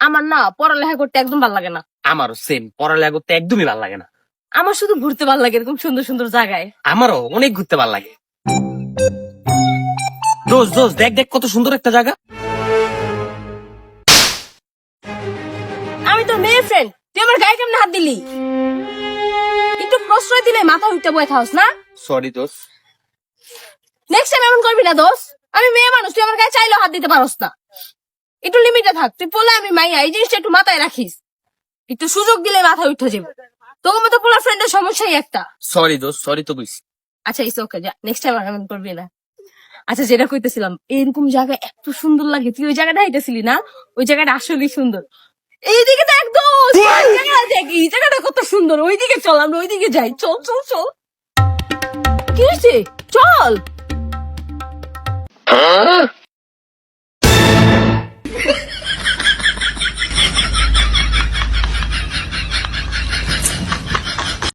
আমার না পড়ালেখা করতে একদম ভালো লাগে না। আমারও সেম, পড়ালেখা করতে একদমই ভালো লাগে না। আমার শুধু ঘুরতে ভালো লাগে এরকম সুন্দর সুন্দর জায়গায়। আমারও অনেক ঘুরতে ভালো লাগে। দোস্ত দোস্ত দেখ দেখ কত সুন্দর একটা জায়গা। আমি তোর মেয়ে ফ্রেন্ড, তুই আমার গায়ে কেমনে হাত দিলি? একটু প্রশ্রয় দিলে মাথা উঠতে বয়ে থাকস না। সরি দোস্ত। নেক্সট টাইম এমন করবি না দোষ। আমি মেয়ে মানুষ, তুই আমার গায়ে চাইলেও হাত দিতে পারস না। একটু লিমিটে থাক, তুই বলে আমি মাইয়া, এই জিনিসটা একটু মাথায় রাখিস। একটু সুযোগ দিলে মাথা উঠে যাবে। তোর মতো পোলা ফ্রেন্ডের সমস্যাই একটা। সরি দোস্ত, সরি তো বুঝছি। আচ্ছা ইস ওকে, যা নেক্সট টাইম আর এমন করবি না। আচ্ছা যেটা কইতেছিলাম, এরকম জায়গা এত সুন্দর লাগে, তুই ওই জায়গাটা হাইতেছিলি না? ওই জায়গাটা আসলেই সুন্দর। এইদিকে তো একদম এই জায়গাটা কত সুন্দর, ওইদিকে চল, আমরা ওইদিকে যাই। চল চল চল। কি হয়েছে? চল।